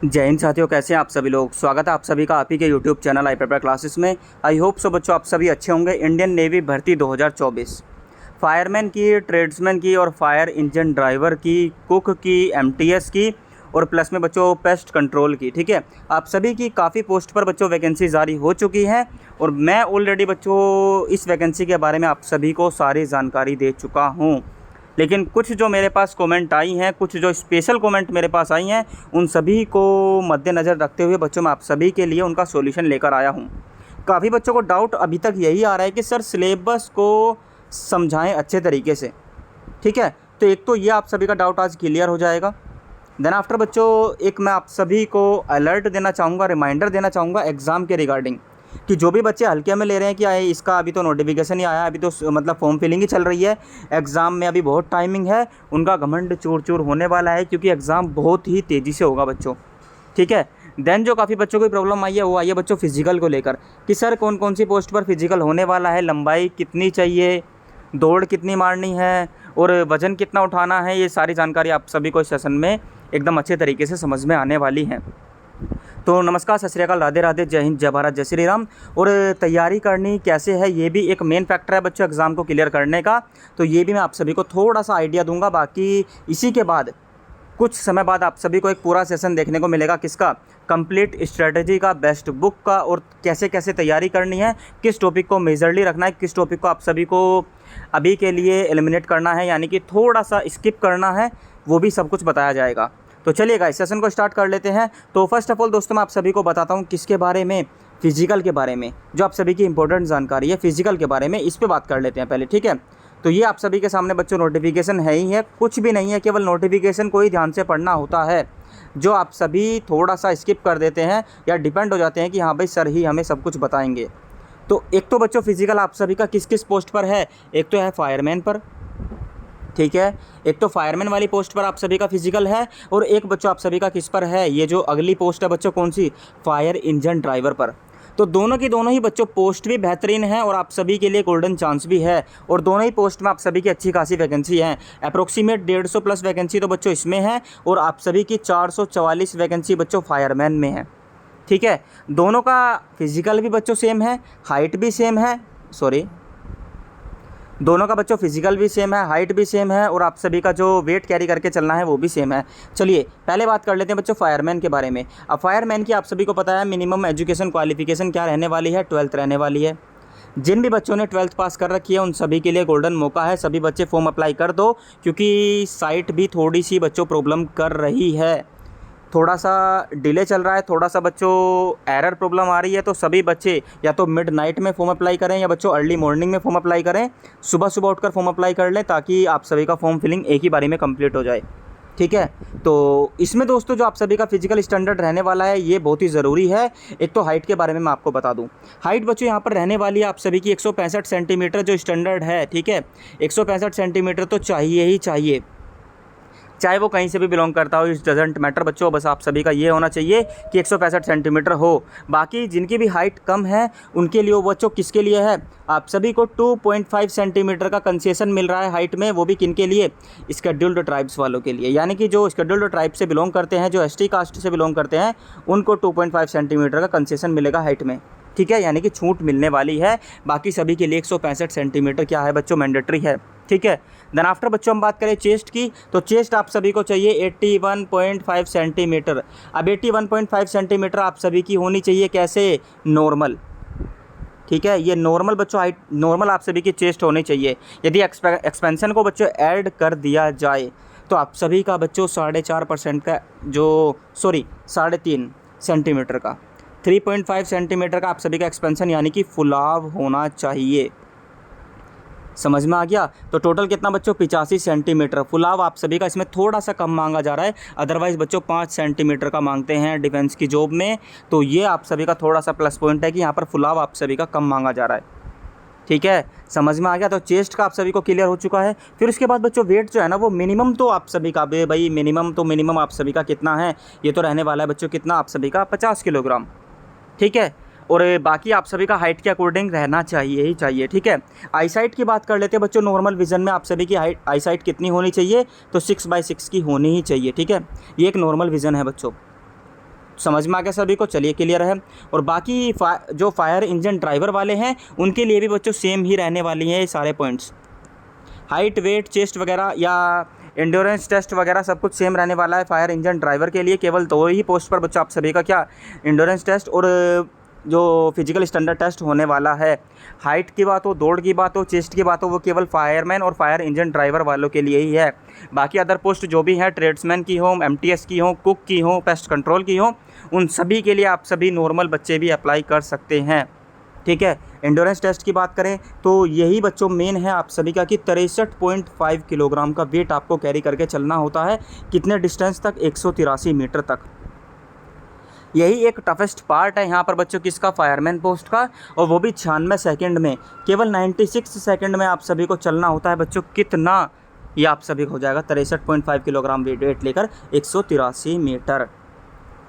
जय हिंद साथियों, कैसे हैं आप सभी लोग। स्वागत है आप सभी का आप ही के YouTube channel I prepare classes में। आई होप सो बच्चों आप सभी अच्छे होंगे। इंडियन नेवी भर्ती 2024 फायरमैन की, ट्रेड्समैन की और फायर इंजन ड्राइवर की, कुक की, एमटीएस की और प्लस में बच्चों पेस्ट कंट्रोल की। ठीक है, आप सभी की काफ़ी पोस्ट पर बच्चों वैकेंसी जारी हो चुकी हैं और मैं ऑलरेडी बच्चों इस वैकेंसी के बारे में आप सभी को सारी जानकारी दे चुका हूँ। लेकिन कुछ जो मेरे पास कमेंट आई हैं, कुछ जो स्पेशल कमेंट मेरे पास आई हैं, उन सभी को मद्देनज़र रखते हुए बच्चों मैं आप सभी के लिए उनका सॉल्यूशन लेकर आया हूं। काफ़ी बच्चों को डाउट अभी तक यही आ रहा है कि सर सिलेबस को समझाएं अच्छे तरीके से। ठीक है, तो एक तो ये आप सभी का डाउट आज क्लियर हो जाएगा। देन आफ्टर बच्चों एक मैं आप सभी को अलर्ट देना चाहूँगा, रिमाइंडर देना चाहूँगा एग्ज़ाम के रिगार्डिंग, कि जो भी बच्चे हल्के में ले रहे हैं कि आए इसका अभी तो नोटिफिकेशन ही आया, अभी तो मतलब फॉर्म फिलिंग ही चल रही है, एग्ज़ाम में अभी बहुत टाइमिंग है, उनका घमंड चूर चूर होने वाला है क्योंकि एग्ज़ाम बहुत ही तेज़ी से होगा बच्चों। ठीक है, देन जो काफ़ी बच्चों को प्रॉब्लम आई है वो आई है बच्चों फिजिकल को लेकर, कि सर कौन कौन सी पोस्ट पर फिजिकल होने वाला है, लंबाई कितनी चाहिए, दौड़ कितनी मारनी है और वज़न कितना उठाना है। ये सारी जानकारी आप सभी को इस सेशन में एकदम अच्छे तरीके से समझ में आने वाली है। तो नमस्कार, सत श्री अकाल, राधे राधे, जय हिंद, जय भारत, जय श्री राम। और तैयारी करनी कैसे है ये भी एक मेन फैक्टर है बच्चों एग्ज़ाम को क्लियर करने का, तो ये भी मैं आप सभी को थोड़ा सा आइडिया दूंगा। बाकी इसी के बाद कुछ समय बाद आप सभी को एक पूरा सेशन देखने को मिलेगा, किसका, कंप्लीट स्ट्रेटजी का, बेस्ट बुक का, और कैसे कैसे तैयारी करनी है, किस टॉपिक को मेजरली रखना है, किस टॉपिक को आप सभी को अभी के लिए एलिमिनेट करना है, यानी कि थोड़ा सा स्किप करना है, वो भी सब कुछ बताया जाएगा। तो चलिए गाइस सेशन को स्टार्ट कर लेते हैं। तो फर्स्ट ऑफ ऑल दोस्तों मैं आप सभी को बताता हूँ किसके बारे में, फिजिकल के बारे में, जो आप सभी की इंपॉर्टेंट जानकारी है फिजिकल के बारे में, इस पे बात कर लेते हैं पहले। ठीक है, तो ये आप सभी के सामने बच्चों नोटिफिकेशन है ही है, कुछ भी नहीं है, केवल नोटिफिकेशन को ही ध्यान से पढ़ना होता है, जो आप सभी थोड़ा सा स्किप कर देते हैं या डिपेंड हो जाते हैं कि हाँ भाई सर ही हमें सब कुछ बताएंगे। तो एक तो बच्चों फिजिकल आप सभी का किस किस पोस्ट पर है, एक तो है फायरमैन पर। ठीक है, एक तो फायरमैन वाली पोस्ट पर आप सभी का फिजिकल है, और एक बच्चों आप सभी का किस पर है, ये जो अगली पोस्ट है बच्चों कौन सी, फायर इंजन ड्राइवर पर। तो दोनों की दोनों ही बच्चों पोस्ट भी बेहतरीन है और आप सभी के लिए गोल्डन चांस भी है, और दोनों ही पोस्ट में आप सभी की अच्छी खासी वैकेंसी है। अप्रोक्सीमेट 150 प्लस वैकेंसी तो बच्चों इसमें है, और आप सभी की 444 वैकेंसी बच्चों फायरमैन में है। ठीक है, दोनों का फिजिकल भी बच्चों सेम है, हाइट भी सेम है, दोनों का बच्चों फिजिकल भी सेम है, हाइट भी सेम है, और आप सभी का जो वेट कैरी करके चलना है वो भी सेम है। चलिए पहले बात कर लेते हैं बच्चों फायरमैन के बारे में। अब फायरमैन की आप सभी को पता है मिनिमम एजुकेशन क्वालिफिकेशन क्या रहने वाली है, 12th रहने वाली है। जिन भी बच्चों ने 12th पास कर रखी है उन सभी के लिए गोल्डन मौका है, सभी बच्चे फॉर्म अप्लाई कर दो, क्योंकि साइट भी थोड़ी सी बच्चों प्रॉब्लम कर रही है, थोड़ा सा डिले चल रहा है, थोड़ा सा बच्चों एरर प्रॉब्लम आ रही है। तो सभी बच्चे या तो मिड नाइट में फॉर्म अप्लाई करें या बच्चों अर्ली मॉर्निंग में फॉर्म अप्लाई करें, सुबह सुबह उठकर फॉर्म अप्लाई कर लें, ताकि आप सभी का फॉर्म फिलिंग एक ही बारी में कंप्लीट हो जाए। ठीक है, तो इसमें दोस्तों जो आप सभी का फिजिकल स्टैंडर्ड रहने वाला है ये बहुत ही ज़रूरी है। एक तो हाइट के बारे में मैं आपको बता दूं, हाइट बच्चों यहाँ पर रहने वाली है आप सभी की 165 सेंटीमीटर जो स्टैंडर्ड है। ठीक है, 165 सेंटीमीटर तो चाहिए ही चाहिए, चाहे वो कहीं से भी बिलोंग करता हो, इस डजेंट मैटर बच्चों, बस आप सभी का ये होना चाहिए कि 165 सेंटीमीटर हो। बाकी जिनकी भी हाइट कम है उनके लिए वो बच्चों किसके लिए है, आप सभी को 2.5 सेंटीमीटर का कंसेशन मिल रहा है हाइट में, वो भी किन के लिए, स्केड्यूल्ड ट्राइब्स वालों के लिए, यानी कि जो स्केड्यूल्ड ट्राइब से बिलोंग करते हैं, जो एसटी कास्ट से बिलोंग करते हैं, उनको 2.5 सेंटीमीटर का कंसेशन मिलेगा हाइट में। ठीक है, यानी कि छूट मिलने वाली है। बाकी सभी के लिए 165 सेंटीमीटर क्या है बच्चों, मैंडेटरी है। ठीक है, देन आफ्टर बच्चों हम बात करें चेस्ट की, तो चेस्ट आप सभी को चाहिए 81.5 सेंटीमीटर। अब 81.5 सेंटीमीटर आप सभी की होनी चाहिए कैसे, नॉर्मल। ठीक है, ये नॉर्मल बच्चों हाइट, नॉर्मल आप सभी की चेस्ट होनी चाहिए। यदि एक्सपेंशन को बच्चों ऐड कर दिया जाए तो आप सभी का बच्चों 4.5% का जो 3.5 सेंटीमीटर का 3.5 सेंटीमीटर का आप सभी का एक्सपेंशन यानी कि फुलाव होना चाहिए। समझ में आ गया। तो टोटल कितना बच्चों, 85 सेंटीमीटर। फुलाव आप सभी का इसमें थोड़ा सा कम मांगा जा रहा है, अदरवाइज़ बच्चों 5 सेंटीमीटर का मांगते हैं डिफेंस की जॉब में। तो ये आप सभी का थोड़ा सा प्लस पॉइंट है कि यहाँ पर फुलाव आप सभी का कम मांगा जा रहा है। ठीक है, समझ में आ गया। तो चेस्ट का आप सभी को क्लियर हो चुका है। फिर उसके बाद बच्चों वेट जो है ना वो मिनिमम, तो आप सभी का भाई मिनिमम आप सभी का कितना है, ये तो रहने वाला है बच्चों कितना, आप सभी का 50 किलोग्राम। ठीक है, और बाकी आप सभी का हाइट के अकॉर्डिंग रहना चाहिए ही चाहिए। ठीक है, आई साइट की बात कर लेते हैं बच्चों। नॉर्मल विजन में आप सभी की हाइट आई साइट कितनी होनी चाहिए, तो 6/6 की होनी ही चाहिए। ठीक है, ये एक नॉर्मल विजन है बच्चों। समझ में आ गया सभी को, चलिए क्लियर है। और बाकी जो फायर इंजन ड्राइवर वाले हैं उनके लिए भी बच्चों सेम ही रहने वाली हैं ये सारे पॉइंट्स। हाइट, वेट, चेस्ट वगैरह या एंड्योरेंस टेस्ट वगैरह सब कुछ सेम रहने वाला है फायर इंजन ड्राइवर के लिए। केवल 2 ही पोस्ट पर बच्चों आप सभी का क्या एंड्योरेंस टेस्ट और जो फिजिकल स्टैंडर्ड टेस्ट होने वाला है। हाइट की बात हो, दौड़ की बात हो, चेस्ट की बात हो, वो केवल फायरमैन और फायर इंजन ड्राइवर वालों के लिए ही है। बाकी अदर पोस्ट जो भी हैं, ट्रेड्समैन की हो, एमटीएस की हो, कुक की हो, पेस्ट कंट्रोल की हो, उन सभी के लिए आप सभी नॉर्मल बच्चे भी अप्लाई कर सकते हैं। ठीक है। एंड्योरेंस टेस्ट की बात करें तो यही बच्चों मेन है आप सभी का कि 63.5 किलोग्राम का वेट आपको कैरी करके चलना होता है। कितने डिस्टेंस तक? 183 मीटर तक। यही एक टफेस्ट पार्ट है यहाँ पर बच्चों किसका? फायरमैन पोस्ट का, और वो भी 96 सेकंड में। केवल 96 सेकंड में आप सभी को चलना होता है बच्चों। कितना? ये आप सभी को हो जाएगा 63.5 किलोग्राम वेट लेकर 183 मीटर।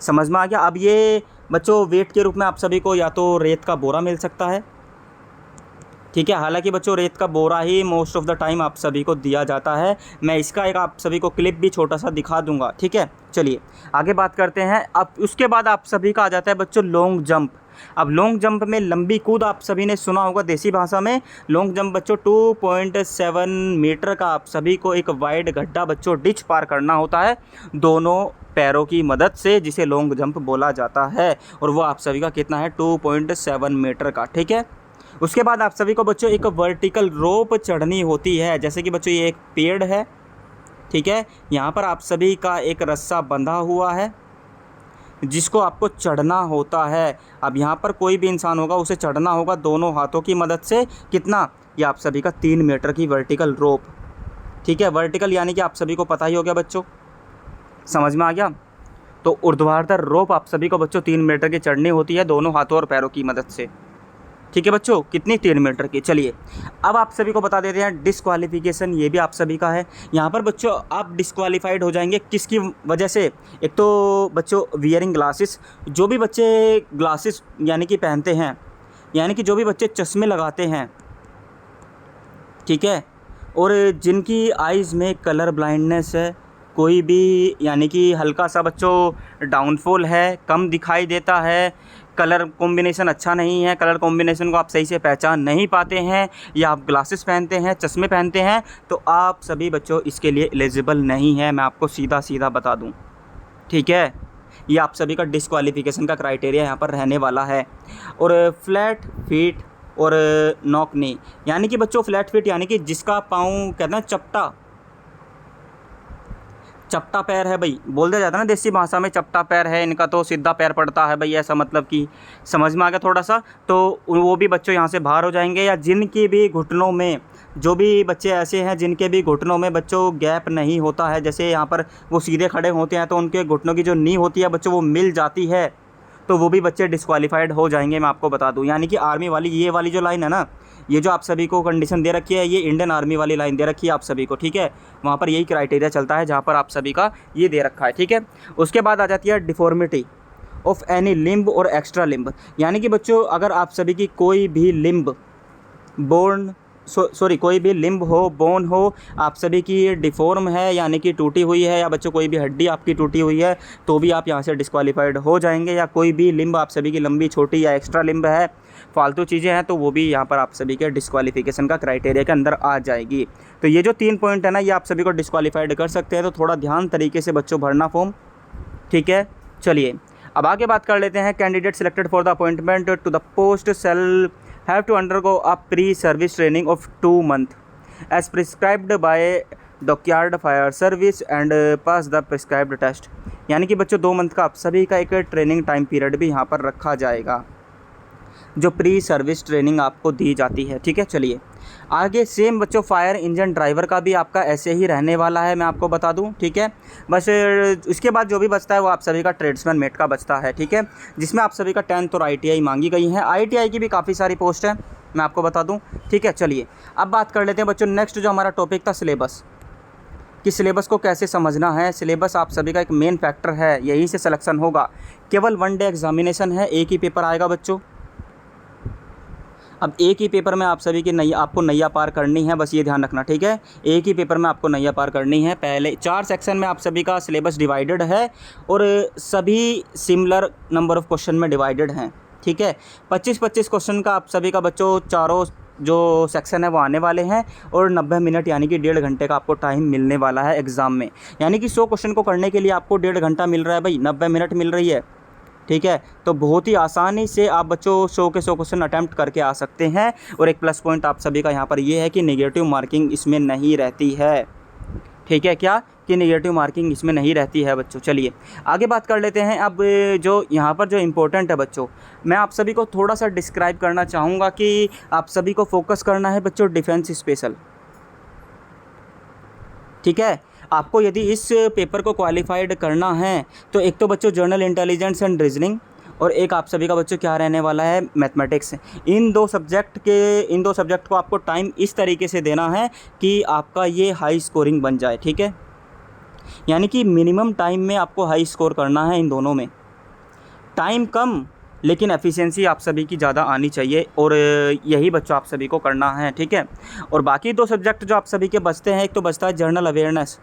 समझ में आ गया? अब ये बच्चों वेट के रूप में आप सभी को या तो रेत का बोरा मिल सकता है, ठीक है। हालांकि बच्चों रेत का बोरा ही मोस्ट ऑफ द टाइम आप सभी को दिया जाता है। मैं इसका एक आप सभी को क्लिप भी छोटा सा दिखा दूंगा, ठीक है। चलिए आगे बात करते हैं। अब उसके बाद आप सभी का आ जाता है बच्चों लॉन्ग जंप। अब लॉन्ग जंप में लंबी कूद आप सभी ने सुना होगा देसी भाषा में। लॉन्ग जंप बच्चों 2.7 मीटर का आप सभी को एक वाइड गड्ढा बच्चों डिच पार करना होता है दोनों पैरों की मदद से, जिसे लॉन्ग जंप बोला जाता है। और वो आप सभी का कितना है? 2.7 मीटर का, ठीक है। उसके बाद आप सभी को बच्चों एक वर्टिकल रोप चढ़नी होती है। जैसे कि बच्चों ये एक पेड़ है, ठीक है। यहाँ पर आप सभी का एक रस्सा बंधा हुआ है जिसको आपको चढ़ना होता है। अब यहाँ पर कोई भी इंसान होगा उसे चढ़ना होगा दोनों हाथों की मदद से। कितना? ये आप सभी का 3 मीटर की वर्टिकल रोप, ठीक है। वर्टिकल यानी कि आप सभी को पता ही हो गया बच्चों, समझ में आ गया। तो ऊर्ध्वाधर रोप आप सभी को बच्चों 3 मीटर की चढ़नी होती है दोनों हाथों और पैरों की मदद से, ठीक है बच्चों। कितनी? 3 मीटर की। चलिए अब आप सभी को बता देते हैं डिस्क्वालिफिकेशन, ये भी आप सभी का है। यहाँ पर बच्चों आप डिस्क्वालीफाइड हो जाएंगे किसकी वजह से? एक तो बच्चों वियरिंग ग्लासेस, जो भी बच्चे ग्लासेस यानी कि पहनते हैं, यानी कि जो भी बच्चे चश्मे लगाते हैं, ठीक है। और जिनकी आइज़ में कलर ब्लाइंडनेस है, कोई भी यानी कि हल्का सा बच्चों डाउनफॉल है, कम दिखाई देता है, कलर कॉम्बिनेशन अच्छा नहीं है, कलर कॉम्बिनेशन को आप सही से पहचान नहीं पाते हैं, या आप ग्लासेस पहनते हैं, चश्मे पहनते हैं, तो आप सभी बच्चों इसके लिए एलिजिबल नहीं है। मैं आपको सीधा सीधा बता दूं, ठीक है। ये आप सभी का डिस्क्वालिफिकेशन का क्राइटेरिया यहाँ पर रहने वाला है। और फ्लैट फीट और नॉक नी, यानी कि बच्चों फ्लैट फीट यानी कि जिसका पाँव कहते हैं चपटा पैर है भाई, बोल दिया जाता है ना देसी भाषा में, चपटा पैर है इनका तो सीधा पैर पड़ता है भाई, ऐसा मतलब कि समझ में आ गया थोड़ा सा। तो वो भी बच्चों यहाँ से बाहर हो जाएंगे। या जिनकी भी घुटनों में, जो भी बच्चे ऐसे हैं जिनके भी घुटनों में बच्चों गैप नहीं होता है, जैसे यहाँ पर वो सीधे खड़े होते हैं तो उनके घुटनों की जो नी होती है बच्चों वो मिल जाती है, तो वो भी बच्चे डिस्क्वालीफाइड हो जाएंगे। मैं आपको बता दूं, यानी कि आर्मी वाली ये वाली जो लाइन है ना, ये जो आप सभी को कंडीशन दे रखी है, ये इंडियन आर्मी वाली लाइन दे रखी है आप सभी को, ठीक है। वहाँ पर यही क्राइटेरिया चलता है जहाँ पर आप सभी का ये दे रखा है, ठीक है। उसके बाद आ जाती है डिफॉर्मिटी ऑफ एनी लिम्ब और एक्स्ट्रा लिम्ब, यानी कि बच्चों अगर आप सभी की कोई भी लिम्ब कोई भी लिम्ब हो, बोन हो, आप सभी की डिफॉर्म है यानी कि टूटी हुई है, या बच्चों कोई भी हड्डी आपकी टूटी हुई है, तो भी आप यहाँ से डिस्क्वालीफाइड हो जाएंगे। या कोई भी लिम्ब आप सभी की लंबी, छोटी या एक्स्ट्रा लिम्ब है, फालतू चीज़ें हैं, तो वो भी यहाँ पर आप सभी के डिस्क्वालीफिकेशन का क्राइटेरिया के अंदर आ जाएगी। तो ये जो 3 पॉइंट है ना, ये आप सभी को डिस्क्वालीफाइड कर सकते हैं। तो थोड़ा ध्यान तरीके से बच्चों भरना फॉर्म, ठीक है। चलिए अब आगे बात कर लेते हैं। Candidate selected for the appointment to the post shall have to undergo a pre-service training of 2 months as prescribed by dockyard fire service and pass the prescribed test, यानी कि बच्चों 2 मंथ का आप सभी का एक ट्रेनिंग टाइम पीरियड भी यहाँ पर रखा जाएगा, जो प्री सर्विस ट्रेनिंग आपको दी जाती है, ठीक है। चलिए आगे सेम बच्चों फायर इंजन ड्राइवर का भी आपका ऐसे ही रहने वाला है, मैं आपको बता दूं, ठीक है। बस इसके बाद जो भी बचता है वो आप सभी का ट्रेड्समैन मेट का बचता है, ठीक है, जिसमें आप सभी का 10th और ITI मांगी गई है। ITI की भी काफ़ी सारी पोस्ट है, मैं आपको बता दूं, ठीक है। चलिए अब बात कर लेते हैं बच्चों नेक्स्ट जो हमारा टॉपिक था सिलेबस, कि सिलेबस को कैसे समझना है। सिलेबस आप सभी का एक मेन फैक्टर है, यहीं से सिलेक्शन होगा। केवल 1 डे एग्जामिनेशन है, एक ही पेपर आएगा बच्चों। अब एक ही पेपर में आप सभी की नैया, आपको नैया पार करनी है, बस ये ध्यान रखना, ठीक है। एक ही पेपर में आपको नैया पार करनी है। पहले 4 सेक्शन में आप सभी का सिलेबस डिवाइडेड है और सभी सिमिलर नंबर ऑफ़ क्वेश्चन में डिवाइडेड हैं, ठीक है। 25-25 क्वेश्चन का आप सभी का बच्चों चारों जो सेक्शन है वो आने वाले हैं और 90 मिनट यानी कि 1.5 घंटे का आपको टाइम मिलने वाला है एग्ज़ाम में। यानी कि 100 क्वेश्चन को करने के लिए आपको 1.5 घंटा मिल रहा है भाई, 90 मिनट मिल रही है, ठीक है। तो बहुत ही आसानी से आप बच्चों 100 के 100 क्वेश्चन अटैम्प्ट करके आ सकते हैं। और एक प्लस पॉइंट आप सभी का यहाँ पर ये है कि नेगेटिव मार्किंग इसमें नहीं रहती है, ठीक है। क्या कि नेगेटिव मार्किंग इसमें नहीं रहती है बच्चों। चलिए आगे बात कर लेते हैं। अब जो यहाँ पर जो इम्पोर्टेंट है बच्चों, मैं आप सभी को थोड़ा सा डिस्क्राइब करना चाहूँगा कि आप सभी को फोकस करना है बच्चों डिफेंस स्पेशल, ठीक है। आपको यदि इस पेपर को क्वालिफाइड करना है तो एक तो बच्चों जनरल इंटेलिजेंस एंड रीजनिंग और एक आप सभी का बच्चों क्या रहने वाला है, मैथमेटिक्स। इन दो सब्जेक्ट को आपको टाइम इस तरीके से देना है कि आपका ये हाई स्कोरिंग बन जाए, ठीक है। यानी कि मिनिमम टाइम में आपको हाई स्कोर करना है इन दोनों में। टाइम कम लेकिन एफिशिएंसी आप सभी की ज़्यादा आनी चाहिए और यही बच्चों आप सभी को करना है, ठीक है। और बाकी 2 सब्जेक्ट जो आप सभी के बचते हैं, एक तो बचता है जनरल अवेयरनेस,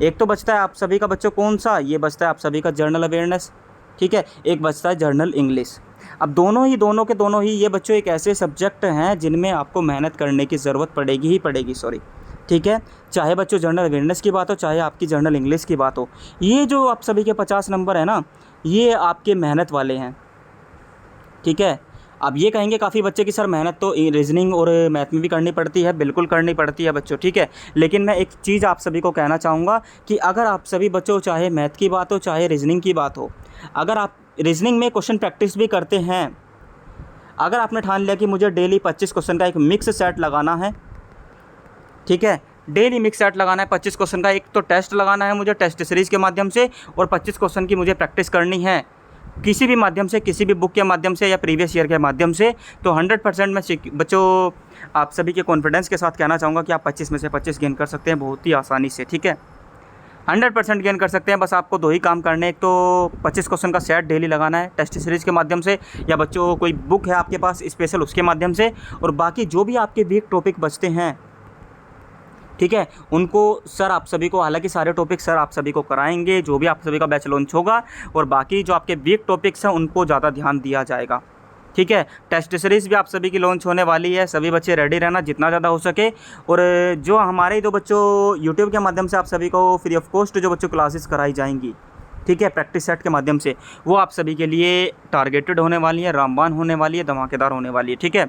एक तो बचता है आप सभी का बच्चों कौन सा, ये बचता है आप सभी का जनरल अवेयरनेस, ठीक है। एक बचता है जनरल इंग्लिश। अब दोनों ही ये बच्चों एक ऐसे सब्जेक्ट हैं जिनमें आपको मेहनत करने की ज़रूरत पड़ेगी ही पड़ेगी, ठीक है। चाहे बच्चों जनरल अवेयरनेस की बात हो, चाहे आपकी जनरल इंग्लिश की बात हो। ये जो आप सभी के 50 नंबर है ना, ये आपके मेहनत वाले हैं, ठीक है। अब ये कहेंगे काफ़ी बच्चे कि सर मेहनत तो रीजनिंग और मैथ में भी करनी पड़ती है, बिल्कुल करनी पड़ती है बच्चों, ठीक है। लेकिन मैं एक चीज़ आप सभी को कहना चाहूँगा कि अगर आप सभी बच्चों, चाहे मैथ की बात हो चाहे रीजनिंग की बात हो, अगर आप रीजनिंग में क्वेश्चन प्रैक्टिस भी करते हैं, अगर आपने ठान लिया कि मुझे डेली 25 क्वेश्चन का एक मिक्स सेट लगाना है, ठीक है, डेली मिक्स सेट लगाना है 25 क्वेश्चन का, एक तो टेस्ट लगाना है मुझे टेस्ट सीरीज़ के माध्यम से और 25 क्वेश्चन की मुझे प्रैक्टिस करनी है किसी भी माध्यम से, किसी भी बुक के माध्यम से या प्रीवियस ईयर के माध्यम से, तो 100% मैं बच्चों आप सभी के कॉन्फिडेंस के साथ कहना चाहूँगा कि आप 25 में से 25 गेन कर सकते हैं बहुत ही आसानी से, ठीक है। 100% गेन कर सकते हैं। बस आपको 2 ही काम करने हैं, एक तो 25 क्वेश्चन का सेट डेली लगाना है टेस्ट सीरीज़ के माध्यम से या बच्चों कोई बुक है आपके पास स्पेशल उसके माध्यम से, और बाकी जो भी आपके वीक टॉपिक बचते हैं, ठीक है, उनको सर आप सभी को, हालांकि सारे टॉपिक सर आप सभी को कराएंगे जो भी आप सभी का बैच लॉन्च होगा, और बाकी जो आपके वीक टॉपिक्स हैं उनको ज़्यादा ध्यान दिया जाएगा, ठीक है। टेस्ट सीरीज़ भी आप सभी की लॉन्च होने वाली है, सभी बच्चे रेडी रहना जितना ज़्यादा हो सके। और जो हमारे जो बच्चों यूट्यूब के माध्यम से आप सभी को फ्री ऑफ कॉस्ट जो बच्चों क्लासेस कराई जाएंगी, ठीक है, प्रैक्टिस सेट के माध्यम से, वो आप सभी के लिए टारगेटेड होने वाली है, रामबान होने वाली है, धमाकेदार होने वाली है, ठीक है।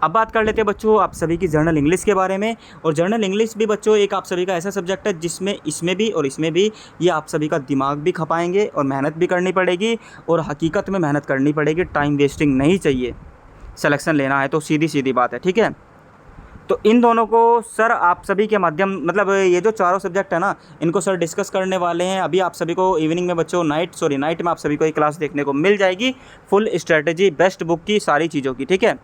अब बात कर लेते हैं बच्चों आप सभी की जनरल इंग्लिश के बारे में। और जनरल इंग्लिश भी बच्चों एक आप सभी का ऐसा सब्जेक्ट है जिसमें इसमें भी और इसमें भी ये आप सभी का दिमाग भी खपाएंगे और मेहनत भी करनी पड़ेगी और हकीकत में मेहनत करनी पड़ेगी, टाइम वेस्टिंग नहीं चाहिए। सिलेक्शन लेना है तो सीधी सीधी बात है, ठीक है। तो इन दोनों को सर आप सभी के माध्यम, मतलब ये जो चारों सब्जेक्ट है ना, इनको सर डिस्कस करने वाले हैं। अभी आप सभी को इवनिंग में बच्चों नाइट में आप सभी को एक क्लास देखने को मिल जाएगी, फुल स्ट्रेटजी बेस्ट बुक की सारी चीज़ों की, ठीक है।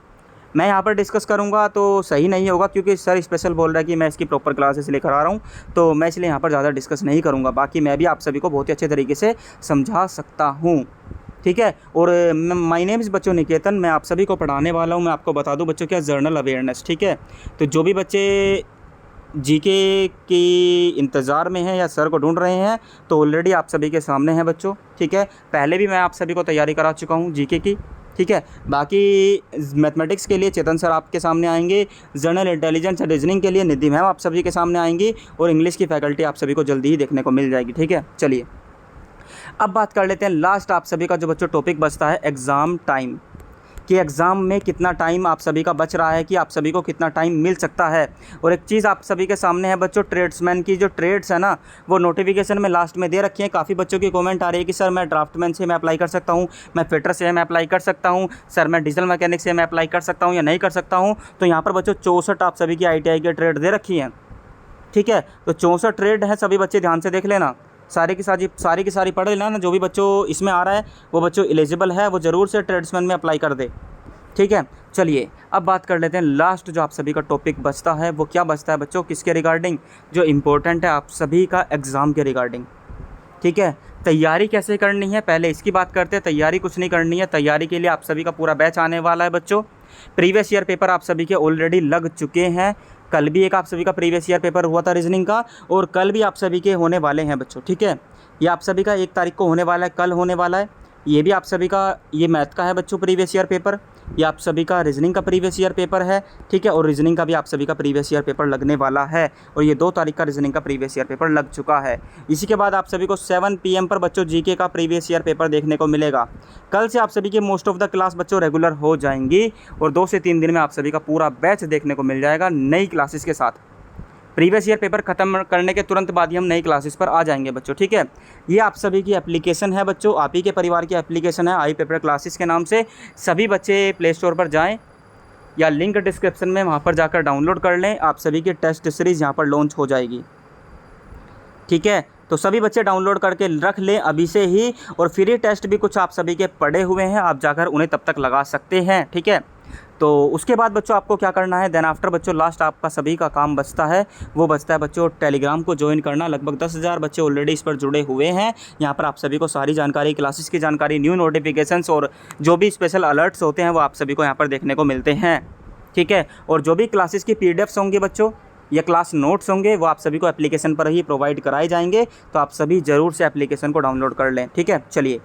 मैं यहाँ पर डिस्कस करूँगा तो सही नहीं होगा क्योंकि सर स्पेशल बोल रहा है कि मैं इसकी प्रॉपर क्लासेस लेकर आ रहा हूँ, तो मैं इसलिए यहाँ पर ज़्यादा डिस्कस नहीं करूँगा। बाकी मैं भी आप सभी को बहुत ही अच्छे तरीके से समझा सकता हूँ, ठीक है। और माय नेम इज़ बच्चों निकेतन, मैं आप सभी को पढ़ाने वाला हूँ। मैं आपको बता दूँ बच्चों क्या जनरल अवेयरनेस, ठीक है। तो जो भी बच्चे जीके की इंतज़ार में हैं या सर को ढूंढ रहे हैं तो ऑलरेडी आप सभी के सामने हैं बच्चों, ठीक है। पहले भी मैं आप सभी को तैयारी करा चुका हूँ जीके की, ठीक है। बाकी मैथमेटिक्स के लिए चेतन सर आपके सामने आएंगे, जनरल इंटेलिजेंस और रीजनिंग के लिए निधि मैम आप सभी के सामने आएंगी, और इंग्लिश की फैकल्टी आप सभी को जल्दी ही देखने को मिल जाएगी, ठीक है। चलिए अब बात कर लेते हैं लास्ट आप सभी का जो बच्चों टॉपिक बचता है एग्ज़ाम टाइम, कि एग्ज़ाम में कितना टाइम आप सभी का बच रहा है, कि आप सभी को कितना टाइम मिल सकता है। और एक चीज़ आप सभी के सामने है बच्चों, ट्रेड्समैन की जो ट्रेड्स है ना, वो नोटिफिकेशन में लास्ट में दे रखी है। काफ़ी बच्चों की कमेंट आ रही है कि सर मैं ड्राफ्टमैन से मैं अप्लाई कर सकता हूँ, मैं फिटर से मैं अप्लाई कर सकता हूँ, सर मैं डीजल मैकेनिक से मैं अप्लाई कर सकता हूँ या नहीं कर सकता हूँ। तो यहाँ पर बच्चों 64 आप सभी की ITI की ट्रेड दे रखी हैं, ठीक है। तो 64 ट्रेड है, सभी बच्चे ध्यान से देख लेना, सारी की सारी पढ़ लेना ना। जो भी बच्चों इसमें आ रहा है वो बच्चों एलिजिबल है, वो ज़रूर से ट्रेड्समैन में अप्लाई कर दे, ठीक है। चलिए अब बात कर लेते हैं लास्ट जो आप सभी का टॉपिक बचता है, वो क्या बचता है बच्चों, किसके रिगार्डिंग, जो इम्पोर्टेंट है आप सभी का एग्ज़ाम के रिगार्डिंग, ठीक है। तैयारी कैसे करनी है पहले इसकी बात करते हैं। तैयारी कुछ नहीं करनी है, तैयारी के लिए आप सभी का पूरा बैच आने वाला है बच्चों, प्रीवियस ईयर पेपर आप सभी के ऑलरेडी लग चुके हैं। कल भी एक आप सभी का प्रीवियस ईयर पेपर हुआ था रीजनिंग का, और कल भी आप सभी के होने वाले हैं बच्चों, ठीक है। ये आप सभी का 1 तारीख को होने वाला है, कल होने वाला है। ये भी आप सभी का, ये मैथ का है बच्चों प्रीवियस ईयर पेपर, ये आप सभी का रीजनिंग का प्रीवियस ईयर पेपर है, ठीक है। और रीजनिंग का भी आप सभी का प्रीवियस ईयर पेपर लगने वाला है, और ये 2 तारीख का रीजनिंग का प्रीवियस ईयर पेपर लग चुका है। इसी के बाद आप सभी को 7 PM पर बच्चों जीके का प्रीवियस ईयर पेपर देखने को मिलेगा। कल से आप सभी के मोस्ट ऑफ द क्लास बच्चों रेगुलर हो जाएंगी, और 2 से 3 दिन में आप सभी का पूरा बैच देखने को मिल जाएगा नई क्लासेस के साथ। प्रीवियस ईयर पेपर ख़त्म करने के तुरंत बाद ही हम नई क्लासेस पर आ जाएंगे बच्चों, ठीक है। ये आप सभी की एप्लीकेशन है बच्चों, आप ही के परिवार की एप्लीकेशन है आई पेपर क्लासेस के नाम से। सभी बच्चे प्ले स्टोर पर जाएं या लिंक डिस्क्रिप्शन में, वहाँ पर जाकर डाउनलोड कर लें। आप सभी की टेस्ट सीरीज़ यहाँ पर लॉन्च हो जाएगी, ठीक है। तो सभी बच्चे डाउनलोड करके रख लें अभी से ही, और फ्री टेस्ट भी कुछ आप सभी के पड़े हुए हैं, आप जाकर उन्हें तब तक लगा सकते हैं, ठीक है। तो उसके बाद बच्चों आपको क्या करना है, देन आफ्टर बच्चों लास्ट आपका सभी का काम बचता है, वो बचता है बच्चों टेलीग्राम को ज्वाइन करना। लगभग 10,000 बच्चे ऑलरेडी इस पर जुड़े हुए हैं। यहाँ पर आप सभी को सारी जानकारी, क्लासेस की जानकारी, न्यू नोटिफिकेशंस और जो भी स्पेशल अलर्ट्स होते हैं वो आप सभी को यहाँ पर देखने को मिलते हैं, ठीक है। और जो भी क्लासेस की PDFs होंगे बच्चों या क्लास नोट्स होंगे वो आप सभी को एप्लीकेशन पर ही प्रोवाइड कराए जाएंगे, तो आप सभी ज़रूर से एप्लीकेशन को डाउनलोड कर लें, ठीक है। चलिए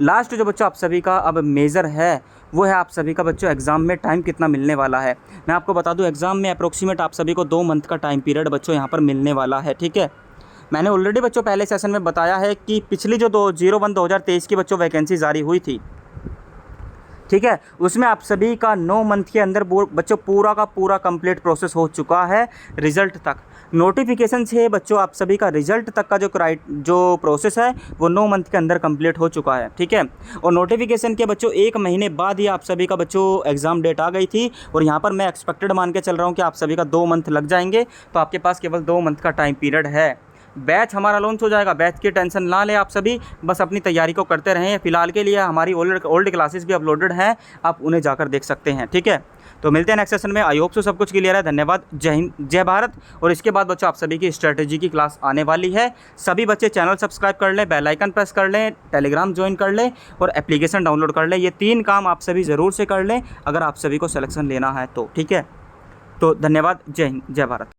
लास्ट जो बच्चों आप सभी का अब मेजर है वो है आप सभी का बच्चों एग्ज़ाम में टाइम कितना मिलने वाला है। मैं आपको बता दूं एग्ज़ाम में अप्रोक्सीमेट आप सभी को 2 मंथ का टाइम पीरियड बच्चों यहाँ पर मिलने वाला है, ठीक है। मैंने ऑलरेडी बच्चों पहले सेशन में बताया है कि पिछली जो 01/2023 की बच्चों वैकेंसी जारी हुई थी, ठीक है, उसमें आप सभी का 9 मंथ के अंदर बच्चों पूरा का पूरा कंप्लीट प्रोसेस हो चुका है रिज़ल्ट तक। नोटिफिकेशन से बच्चों आप सभी का रिज़ल्ट तक का जो प्रोसेस है वो 9 मंथ के अंदर कंप्लीट हो चुका है, ठीक है। और नोटिफिकेशन के बच्चों 1 महीने बाद ही आप सभी का बच्चों एग्ज़ाम डेट आ गई थी, और यहाँ पर मैं एक्सपेक्टेड मान के चल रहा हूँ कि आप सभी का 2 मंथ लग जाएंगे। तो आपके पास केवल 2 मंथ का टाइम पीरियड है। बैच हमारा लॉन्च हो जाएगा, बैच की टेंशन ना लें आप सभी, बस अपनी तैयारी को करते रहें। फिलहाल के लिए हमारी ओल्ड क्लासेस भी अपलोडेड हैं, आप उन्हें जाकर देख सकते हैं, ठीक है। तो मिलते हैं नेक्स्ट सेशन में। आई होप सो सब कुछ क्लियर है। धन्यवाद। जय हिंद, जय भारत। और इसके बाद बच्चों आप सभी की स्ट्रेटेजी की क्लास आने वाली है। सभी बच्चे चैनल सब्सक्राइब कर लें, बेल आइकन प्रेस कर लें, टेलीग्राम ज्वाइन कर लें और एप्लीकेशन डाउनलोड कर लें। ये 3 काम आप सभी ज़रूर से कर लें अगर आप सभी को सिलेक्शन लेना है तो, ठीक है। तो धन्यवाद। जय हिंद, जय भारत।